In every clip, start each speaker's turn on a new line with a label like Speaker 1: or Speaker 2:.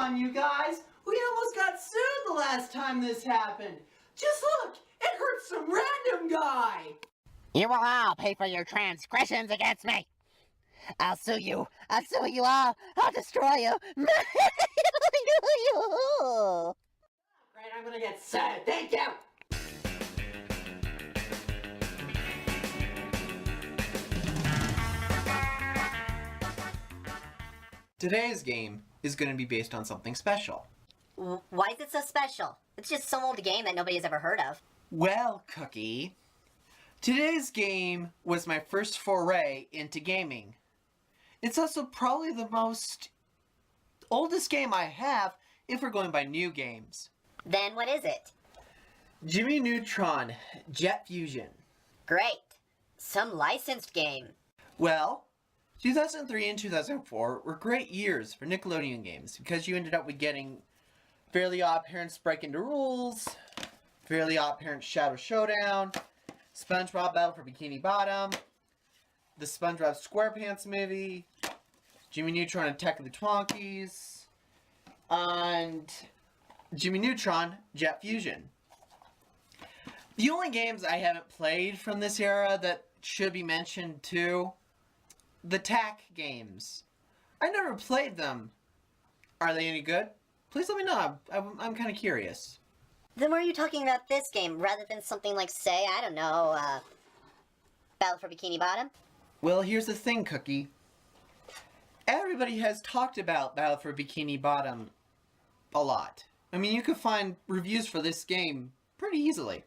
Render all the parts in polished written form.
Speaker 1: on, you guys! We almost got sued the last time this happened! Just look! It hurt some random guy!
Speaker 2: You will all pay for your transgressions against me! I'll sue you! I'll sue you all! I'll destroy you!
Speaker 1: Great, I'm gonna get sued! Thank you! Today's game is going to be based on something special.
Speaker 3: Why is it so special? It's just some old game that nobody's ever heard of.
Speaker 1: Well, Cookie, today's game was my first foray into gaming. It's also probably the oldest game I have if we're going by new games.
Speaker 3: Then what is it?
Speaker 1: Jimmy Neutron, Jet Fusion.
Speaker 3: Great. Some licensed game.
Speaker 1: Well, 2003 and 2004 were great years for Nickelodeon games because you ended up with getting Fairly Odd Parents Breaking the Rules, Fairly Odd Parents Shadow Showdown, SpongeBob Battle for Bikini Bottom, the SpongeBob SquarePants movie, Jimmy Neutron Attack of the Twonkies, and Jimmy Neutron Jet Fusion. The only games I haven't played from this era that should be mentioned too, the TAC games. I never played them. Are they any good? Please let me know. I'm kind of curious.
Speaker 3: Then why are you talking about this game rather than something like, say, I don't know, Battle for Bikini Bottom?
Speaker 1: Well, here's the thing, Cookie. Everybody has talked about Battle for Bikini Bottom a lot. I mean, you could find reviews for this game pretty easily.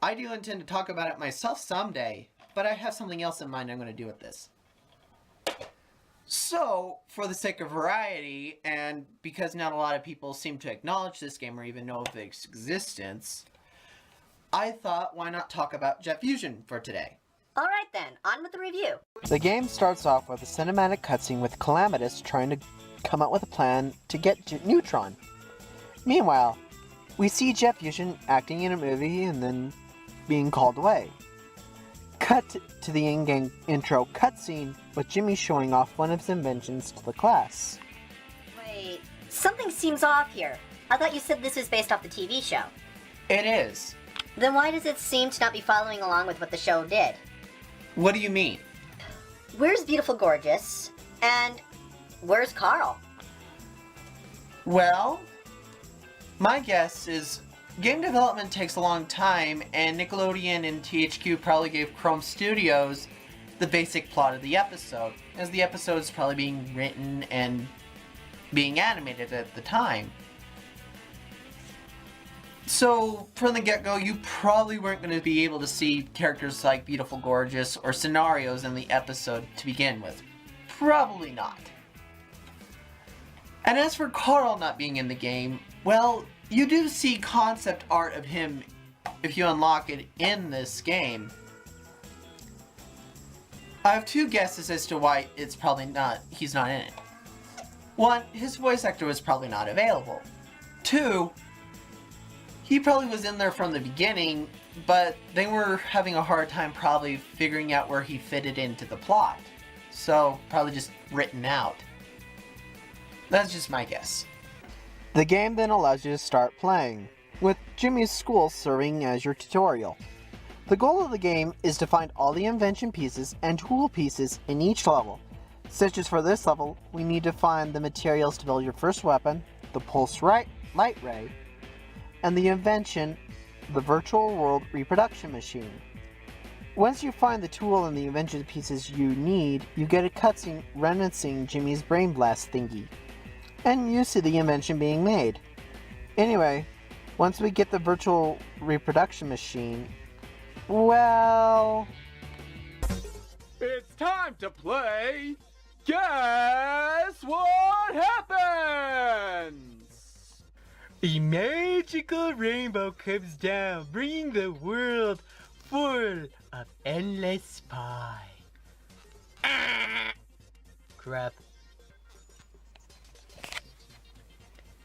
Speaker 1: I do intend to talk about it myself someday, but I have something else in mind I'm going to do with this. So, for the sake of variety, and because not a lot of people seem to acknowledge this game or even know of its existence, I thought, why not talk about Jet Fusion for today?
Speaker 3: Alright then, on with the review.
Speaker 4: The game starts off with a cinematic cutscene with Calamitous trying to come up with a plan to get Neutron. Meanwhile, we see Jet Fusion acting in a movie and then being called away. Cut to the in-game intro cutscene with Jimmy showing off one of his inventions to the class.
Speaker 3: Wait, something seems off here. I thought you said this is based off the TV show.
Speaker 1: It is.
Speaker 3: Then why does it seem to not be following along with what the show did?
Speaker 1: What do you mean?
Speaker 3: Where's Beautiful Gorgeous? And where's Carl?
Speaker 1: Well, my guess is game development takes a long time, and Nickelodeon and THQ probably gave Chrome Studios the basic plot of the episode, as the episode is probably being written and being animated at the time. So, from the get-go, you probably weren't going to be able to see characters like Beautiful Gorgeous or scenarios in the episode to begin with. Probably not. And as for Carl not being in the game, well, you do see concept art of him if you unlock it in this game. I have two guesses as to why he's not in it. One, his voice actor was probably not available. Two, he probably was in there from the beginning, but they were having a hard time probably figuring out where he fitted into the plot. So, probably just written out. That's just my guess.
Speaker 4: The game then allows you to start playing, with Jimmy's school serving as your tutorial. The goal of the game is to find all the invention pieces and tool pieces in each level, such as for this level, we need to find the materials to build your first weapon, the pulse light ray, and the invention, the virtual world reproduction machine. Once you find the tool and the invention pieces you need, you get a cutscene referencing Jimmy's brain blast thingy, and you see the invention being made. Anyway, once we get the virtual reproduction machine, well...
Speaker 5: It's time to play Guess What Happens!
Speaker 6: A magical rainbow comes down, bringing the world full of endless pie. Crap.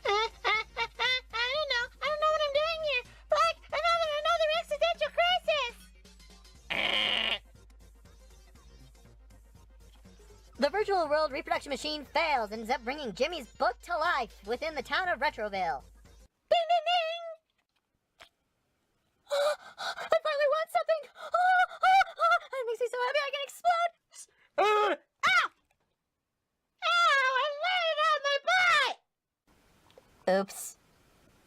Speaker 7: I don't know what I'm doing here. Like another existential crisis.
Speaker 3: The virtual world reproduction machine fails and ends up bringing Jimmy's book to life within the town of Retroville. Ding, ding, ding! I finally won something! That makes me so happy I can explode! Ow! Ow! I landed on my butt! Oops.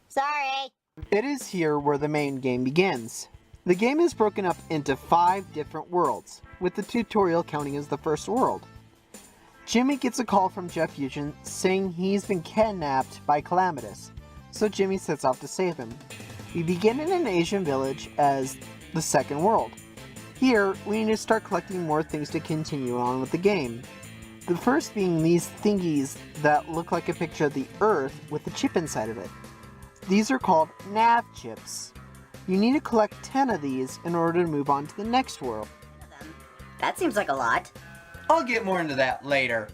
Speaker 3: Sorry.
Speaker 4: It is here where the main game begins. The game is broken up into 5 different worlds, with the tutorial counting as the first world. Jimmy gets a call from Jeff Fusion saying he's been kidnapped by Calamitous, so Jimmy sets off to save him. We begin in an Asian village as the second world. Here, we need to start collecting more things to continue on with the game. The first being these thingies that look like a picture of the Earth with a chip inside of it. These are called nav chips. You need to collect 10 of these in order to move on to the next world.
Speaker 3: That seems like a lot.
Speaker 1: I'll get more into that later.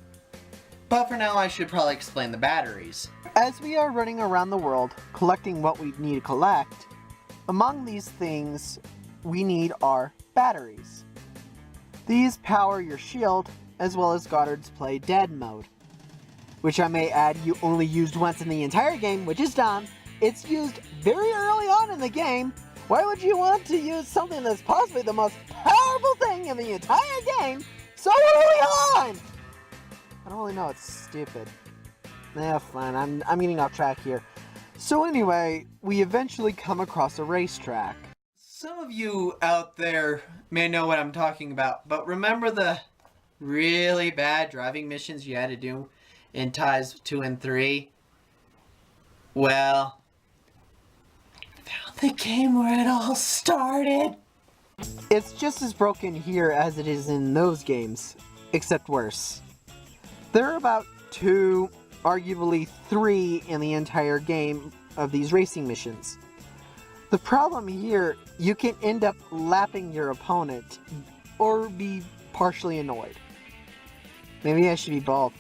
Speaker 1: But for now, I should probably explain the batteries.
Speaker 4: As we are running around the world, collecting what we need to collect, among these things we need are batteries. These power your shield, as well as Goddard's Play Dead mode. Which I may add, you only used once in the entire game, which is dumb. It's used very early on in the game. Why would you want to use something that's possibly the most powerful thing in the entire game so early on? I don't really know, it's stupid. Fine, I'm getting off track here. So anyway, we eventually come across a racetrack.
Speaker 1: Some of you out there may know what I'm talking about, but remember the really bad driving missions you had to do in Ties 2 and 3? Well, found the game where it all started.
Speaker 4: It's just as broken here as it is in those games, except worse. There are about 2, arguably 3 in the entire game of these racing missions. The problem here, you can end up lapping your opponent or be partially annoyed. Maybe I should be both.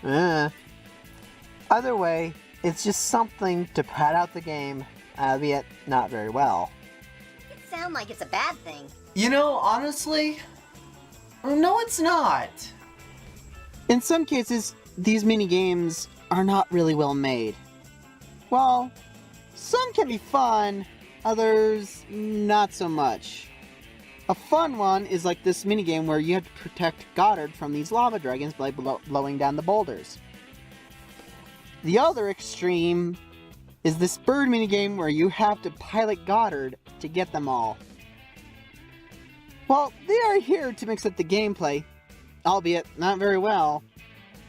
Speaker 4: Either way, it's just something to pad out the game, albeit not very well.
Speaker 3: It sounds like it's a bad thing.
Speaker 1: You know, honestly, no it's not.
Speaker 4: In some cases, these mini-games are not really well made. Well, some can be fun, others not so much. A fun one is like this minigame where you have to protect Goddard from these lava dragons by blowing down the boulders. The other extreme is this bird minigame where you have to pilot Goddard to get them all. While they are here to mix up the gameplay, albeit not very well,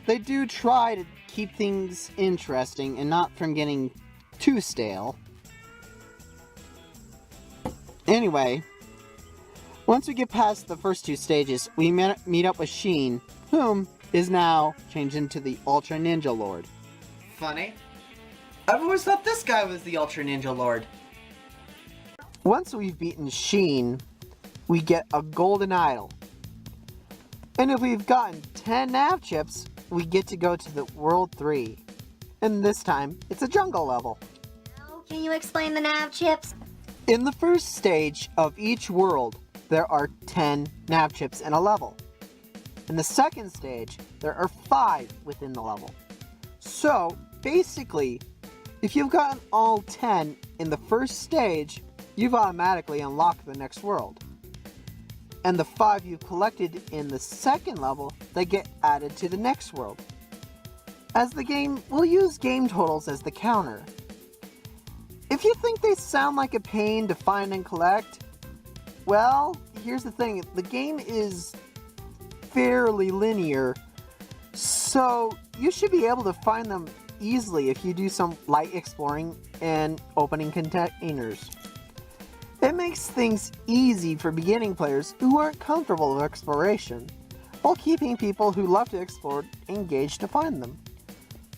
Speaker 4: they do try to keep things interesting and not from getting too stale. Anyway, once we get past the first 2 stages, we meet up with Sheen, whom is now changed into the Ultra Ninja Lord.
Speaker 1: Funny. I've always thought this guy was the Ultra Ninja Lord.
Speaker 4: Once we've beaten Sheen, we get a golden idol. And if we've gotten 10 nav chips, we get to go to the World 3. And this time, it's a jungle level.
Speaker 3: Now, can you explain the nav chips?
Speaker 4: In the first stage of each world, there are 10 nav chips in a level. In the second stage, there are 5 within the level. So, basically, if you've gotten all 10 in the first stage, you've automatically unlocked the next world. And the 5 you've collected in the second level, they get added to the next world. As the game will use game totals as the counter. If you think they sound like a pain to find and collect, well, here's the thing, the game is fairly linear, so you should be able to find them easily if you do some light exploring and opening containers. It makes things easy for beginning players who aren't comfortable with exploration, while keeping people who love to explore engaged to find them.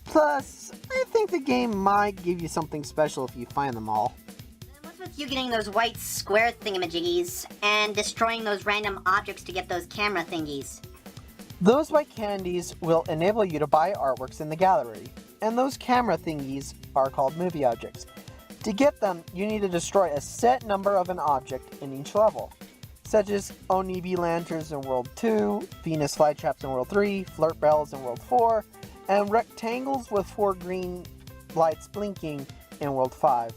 Speaker 4: Plus, I think the game might give you something special if you find them all.
Speaker 3: What's with you getting those white square thingamajiggies and destroying those random objects to get those camera thingies?
Speaker 4: Those white candies will enable you to buy artworks in the gallery, and those camera thingies are called movie objects. To get them, you need to destroy a set number of an object in each level. such as Onibi Lanterns in World 2, Venus Flytraps in World 3, Flirt Bells in World 4, and rectangles with 4 green lights blinking in World 5.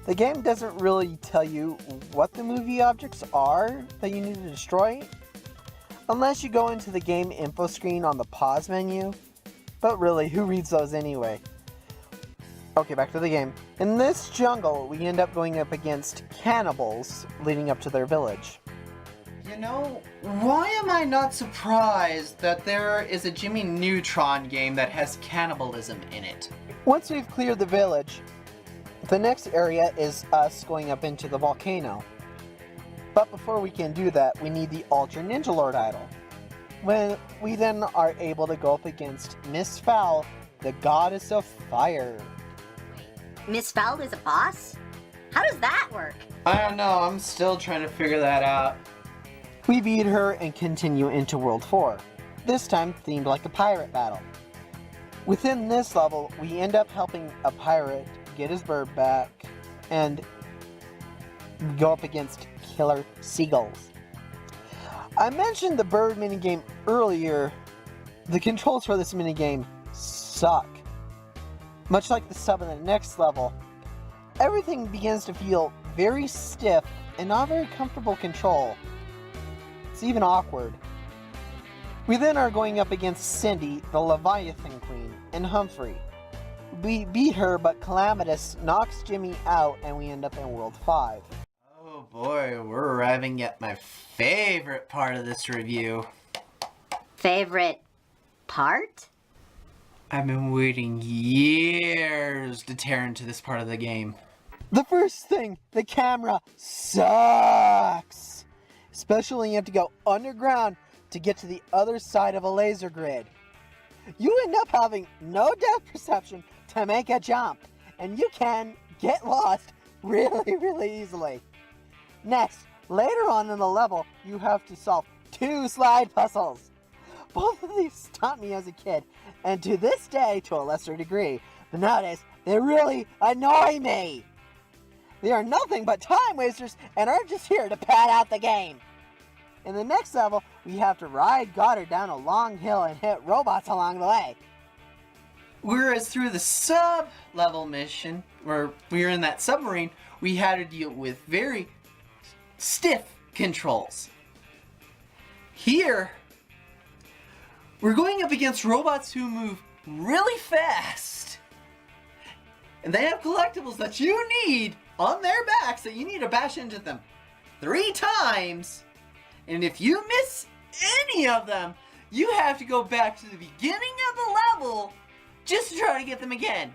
Speaker 4: The game doesn't really tell you what the movie objects are that you need to destroy, unless you go into the game info screen on the pause menu. But really, who reads those anyway? Okay, back to the game. In this jungle, we end up going up against cannibals leading up to their village.
Speaker 1: You know, why am I not surprised that there is a Jimmy Neutron game that has cannibalism in it?
Speaker 4: Once we've cleared the village, the next area is us going up into the volcano. But before we can do that, we need the Ultra Ninja Lord idol. When we then are able to go up against Miss Fowl, the goddess of fire.
Speaker 3: Miss Fowl is a boss? How does that work?
Speaker 1: I don't know, I'm still trying to figure that out.
Speaker 4: We beat her and continue into World 4, this time themed like a pirate battle. Within this level, we end up helping a pirate get his bird back and go up against killer seagulls. I mentioned the bird minigame earlier. The controls for this minigame suck. Much like the sub in the next level, everything begins to feel very stiff and not very comfortable control. It's even awkward. We then are going up against Cindy, the Leviathan Queen, and Humphrey. We beat her, but Calamitous knocks Jimmy out and we end up in World 5.
Speaker 1: Oh boy, we're arriving at my favorite part of this review.
Speaker 3: Favorite part?
Speaker 1: I've been waiting years to tear into this part of the game.
Speaker 4: The first thing, the camera sucks! Especially when you have to go underground to get to the other side of a laser grid. You end up having no depth perception to make a jump, and you can get lost really easily. Next, later on in the level, you have to solve 2 slide puzzles. Both of these stumped me as a kid, and to this day, to a lesser degree, but nowadays, they really annoy me. They are nothing but time wasters and are just here to pad out the game. In the next level, we have to ride Goddard down a long hill and hit robots along the way.
Speaker 1: Whereas through the sub-level mission, where we were in that submarine, we had to deal with very stiff controls. Here, we're going up against robots who move really fast. And they have collectibles that you need on their backs that you need to bash into them 3 times. And if you miss any of them, you have to go back to the beginning of the level just to try to get them again.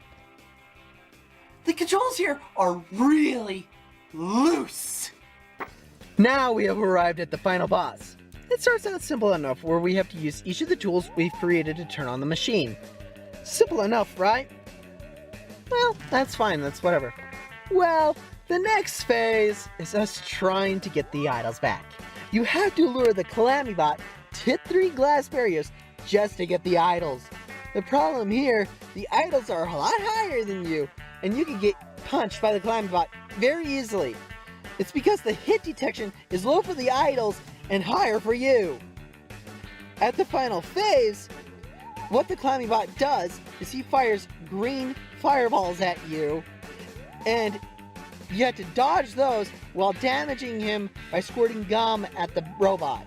Speaker 1: The controls here are really loose.
Speaker 4: Now we have arrived at the final boss. It starts out simple enough where we have to use each of the tools we've created to turn on the machine. Simple enough, right? Well, that's fine, that's whatever. Well, the next phase is us trying to get the idols back. You have to lure the Calamity Bot to hit 3 glass barriers just to get the idols. The problem here, the idols are a lot higher than you, and you can get punched by the Calamity Bot very easily. It's because the hit detection is low for the idols and higher for you. At the final phase, what the Calamity Bot does is he fires green fireballs at you, and you have to dodge those while damaging him by squirting gum at the robot.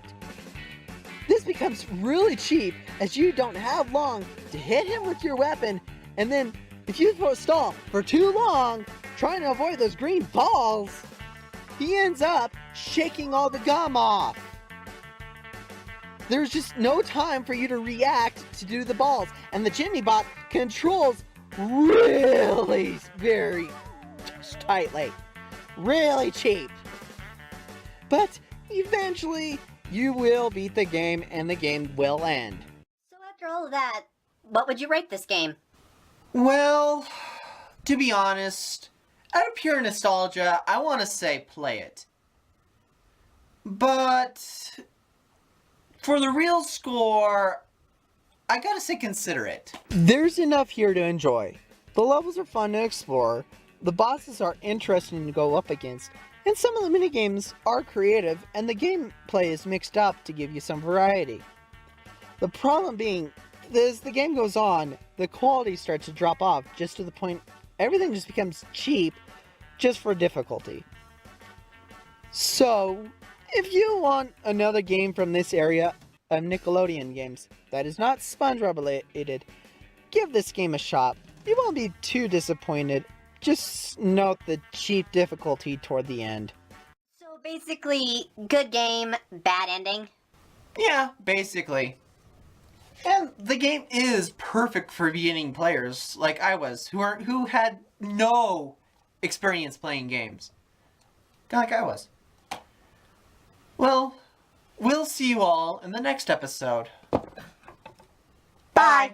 Speaker 4: This becomes really cheap as you don't have long to hit him with your weapon, and then if you stall for too long trying to avoid those green balls, he ends up shaking all the gum off. There's just no time for you to react to do the balls, and the Jimmy Bot controls really very tightly. Really cheap. But eventually, you will beat the game and the game will end.
Speaker 3: So after all of that, what would you rate this game?
Speaker 1: Well, to be honest, out of pure nostalgia, I want to say play it. But for the real score, I gotta say consider it.
Speaker 4: There's enough here to enjoy. The levels are fun to explore, the bosses are interesting to go up against, And some of the minigames are creative, and the gameplay is mixed up to give you some variety. The problem being, as the game goes on, the quality starts to drop off just to the point everything just becomes cheap just for difficulty. So, if you want another game from this area of Nickelodeon games that is not SpongeBob related, give this game a shot. You won't be too disappointed. Just note the cheap difficulty toward the end.
Speaker 3: So basically, good game, bad ending.
Speaker 1: Yeah, basically. And the game is perfect for beginning players like I was, who had no experience playing games. Kinda like I was. Well, we'll see you all in the next episode. Bye!